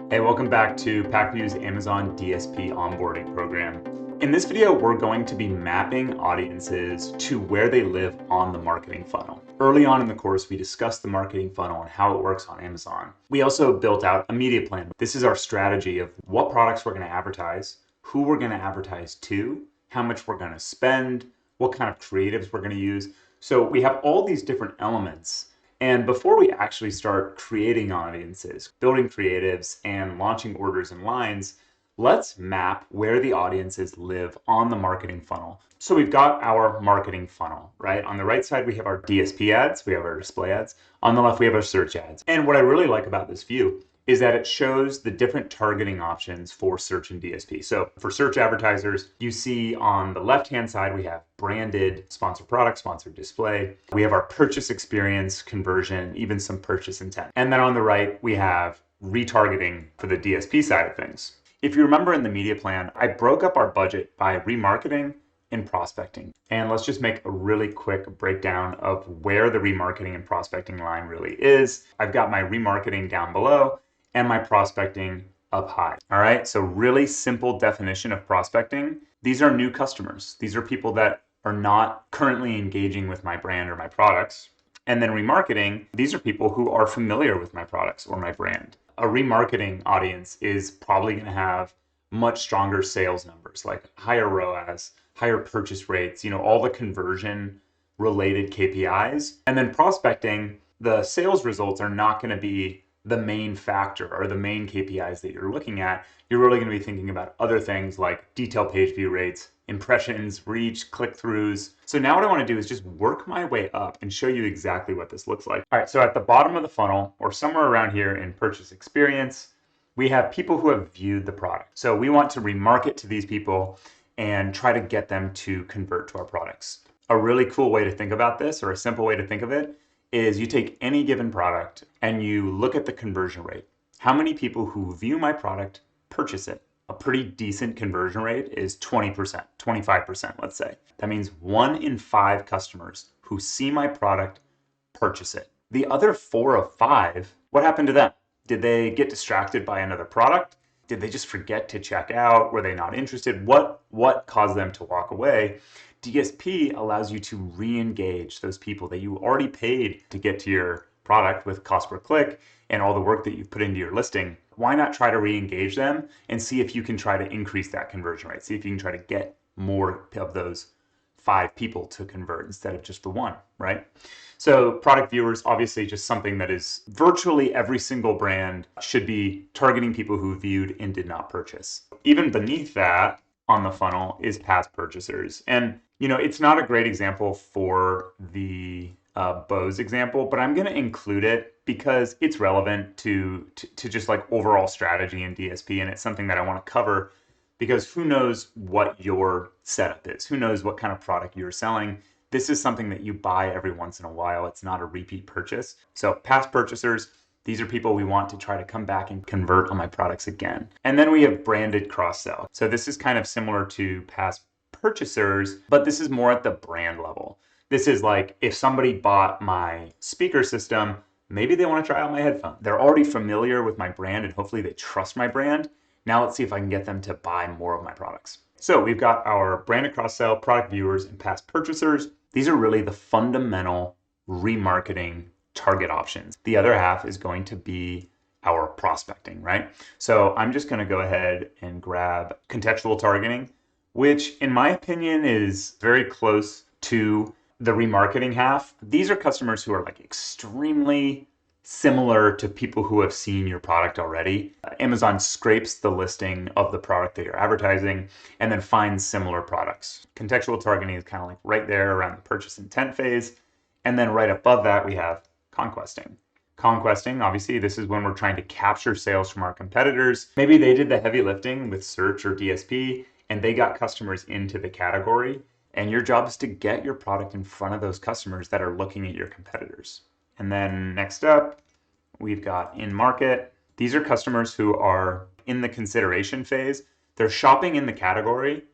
Hey, welcome back to PackView's Amazon DSP onboarding program. In this video, we're going to be mapping audiences to where they live on the marketing funnel. Early on in the course, we discussed the marketing funnel and how it works on Amazon. We also built out a media plan. This is our strategy of what products we're going to advertise, who we're going to advertise to, how much we're going to spend, what kind of creatives we're going to use. So we have all these different elements. And before we actually start creating audiences, building creatives, and launching orders and lines, let's map where the audiences live on the marketing funnel. So we've got our marketing funnel, right? On the right side, we have our DSP ads, we have our display ads. On the left, we have our search ads. And what I really like about this view is that it shows the different targeting options for search and DSP. So for search advertisers, you see on the left-hand side, we have branded sponsored product, sponsored display. We have our purchase experience, conversion, even some purchase intent. And then on the right, we have retargeting for the DSP side of things. If you remember in the media plan, I broke up our budget by remarketing and prospecting. And let's just make a really quick breakdown of where the remarketing and prospecting line really is. I've got my remarketing down below and my prospecting up high. All right, so really simple definition of prospecting. These are new customers. These are people that are not currently engaging with my brand or my products. And then remarketing, these are people who are familiar with my products or my brand. A remarketing audience is probably going to have much stronger sales numbers, like higher ROAS, higher purchase rates, all the conversion related KPIs. And then prospecting, the sales results are not going to be the main factor or the main KPIs that you're looking at. You're really going to be thinking about other things like detail page view rates, impressions, reach, click-throughs. So now what I want to do is just work my way up and show you exactly what this looks like. All right, so at the bottom of the funnel, or somewhere around here in purchase experience, we have people who have viewed the product. So we want to remarket to these people and try to get them to convert to our products. A really cool way to think about this, or a simple way to think of it, is you take any given product and you look at the conversion rate. How many people who view my product purchase it? A pretty decent conversion rate is 20%, 25%, let's say. That means 1 in 5 customers who see my product purchase it. The other 4 of 5, what happened to them? Did they get distracted by another product? Did they just forget to check out? Were they not interested? What caused them to walk away? DSP allows you to re-engage those people that you already paid to get to your product with cost per click and all the work that you've put into your listing. Why not try to re-engage them and see if you can try to increase that conversion rate? See if you can try to get more of those 5 people to convert instead of just the 1, right? So product viewers, obviously just something that is virtually every single brand should be targeting people who viewed and did not purchase. Even beneath that on the funnel is past purchasers. And it's not a great example for the Bose example, but I'm going to include it because it's relevant to just like overall strategy in DSP. And it's something that I want to cover because who knows what your setup is? Who knows what kind of product you're selling? This is something that you buy every once in a while. It's not a repeat purchase. So past purchasers, these are people we want to try to come back and convert on my products again. And then we have branded cross-sell. So this is kind of similar to past purchasers, but this is more at the brand level. This is like if somebody bought my speaker system, maybe they want to try out my headphones. They're already familiar with my brand and hopefully they trust my brand. Now let's see if I can get them to buy more of my products. So we've got our branded cross-sell, product viewers, and past purchasers. These are really the fundamental remarketing target options. The other half is going to be our prospecting, right? So I'm just going to go ahead and grab contextual targeting, which in my opinion is very close to the remarketing half. These are customers who are like extremely similar to people who have seen your product already. Amazon scrapes the listing of the product that you're advertising and then finds similar products. Contextual targeting is kind of like right there around the purchase intent phase. And then right above that, we have Conquesting. Conquesting, obviously, this is when we're trying to capture sales from our competitors. Maybe they did the heavy lifting with search or DSP and they got customers into the category. And your job is to get your product in front of those customers that are looking at your competitors. And then next up, we've got in market. These are customers who are in the consideration phase. They're shopping in the category,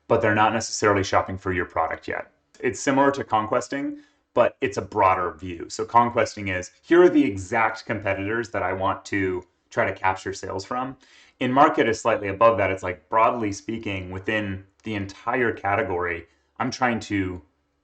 but they're not necessarily shopping for your product yet. It's similar to Conquesting, but it's a broader view. So Conquesting is, here are the exact competitors that I want to try to capture sales from. In market is slightly above that. It's like, broadly speaking, within the entire category, I'm trying to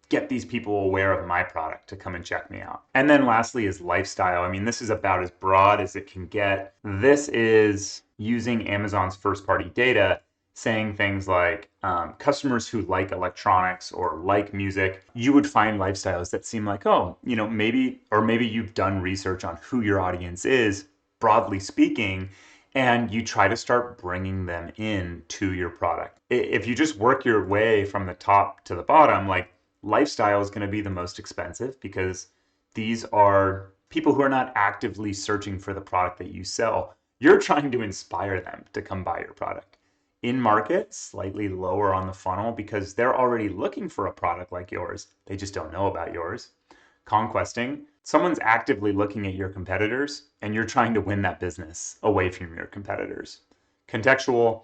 get these people aware of my product to come and check me out. And then lastly is lifestyle. I mean, this is about as broad as it can get. This is using Amazon's first-party data, saying things like customers who like electronics or like music. You would find lifestyles that seem like, oh, maybe you've done research on who your audience is, broadly speaking, and you try to start bringing them in to your product. If you just work your way from the top to the bottom, like, lifestyle is going to be the most expensive because these are people who are not actively searching for the product that you sell. You're trying to inspire them to come buy your product. In market, slightly lower on the funnel because they're already looking for a product like yours. They just don't know about yours. Conquesting, someone's actively looking at your competitors and you're trying to win that business away from your competitors. Contextual,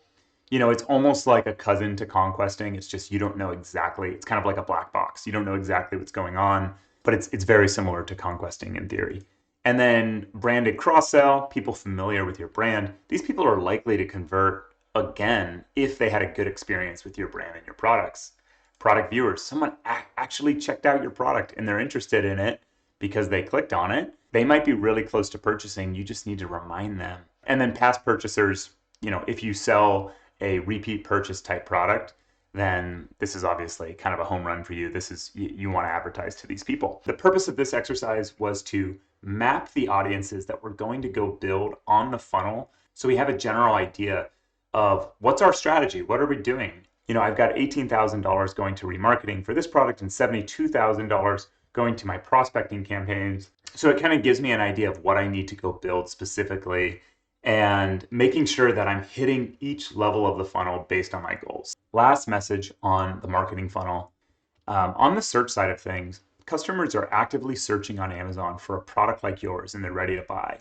it's almost like a cousin to Conquesting. It's just you don't know exactly. It's kind of like a black box. You don't know exactly what's going on, but it's very similar to Conquesting in theory. And then branded cross-sell, people familiar with your brand. These people are likely to convert again if they had a good experience with your brand and your products. Product viewers, someone actually checked out your product and they're interested in it because they clicked on it. They might be really close to purchasing. You just need to remind them. And then past purchasers, if you sell a repeat purchase type product, then this is obviously kind of a home run for you. You want to advertise to these people. The purpose of this exercise was to map the audiences that we're going to go build on the funnel so we have a general idea of what's our strategy, what are we doing? I've got $18,000 going to remarketing for this product and $72,000 going to my prospecting campaigns. So it kind of gives me an idea of what I need to go build specifically and making sure that I'm hitting each level of the funnel based on my goals. Last message on the marketing funnel. On the search side of things, customers are actively searching on Amazon for a product like yours and they're ready to buy.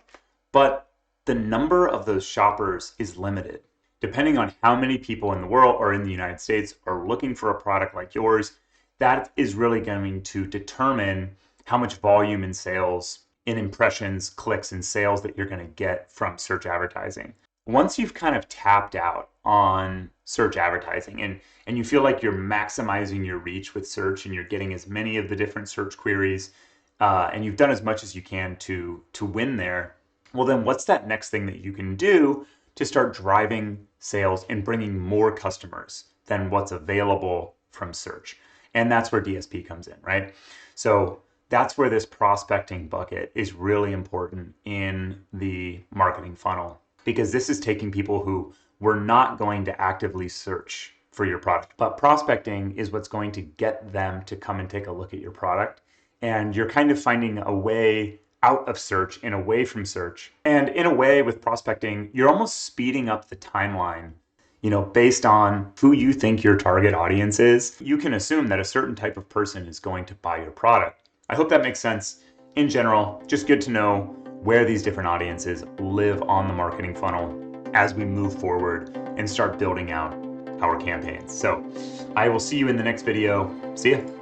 But the number of those shoppers is limited. Depending on how many people in the world or in the United States are looking for a product like yours, that is really going to determine how much volume in sales, in impressions, clicks, and sales that you're going to get from search advertising. Once you've kind of tapped out on search advertising and you feel like you're maximizing your reach with search and you're getting as many of the different search queries and you've done as much as you can to win there, well then what's that next thing that you can do to start driving sales and bringing more customers than what's available from search? And that's where DSP comes in, right? So that's where this prospecting bucket is really important in the marketing funnel, because this is taking people who were not going to actively search for your product. But prospecting is what's going to get them to come and take a look at your product. And you're kind of finding a way out of search and away from search. And in a way with prospecting, you're almost speeding up the timeline. Based on who you think your target audience is, you can assume that a certain type of person is going to buy your product. I hope that makes sense. In general, just good to know where these different audiences live on the marketing funnel as we move forward and start building out our campaigns. So I will see you in the next video. See ya.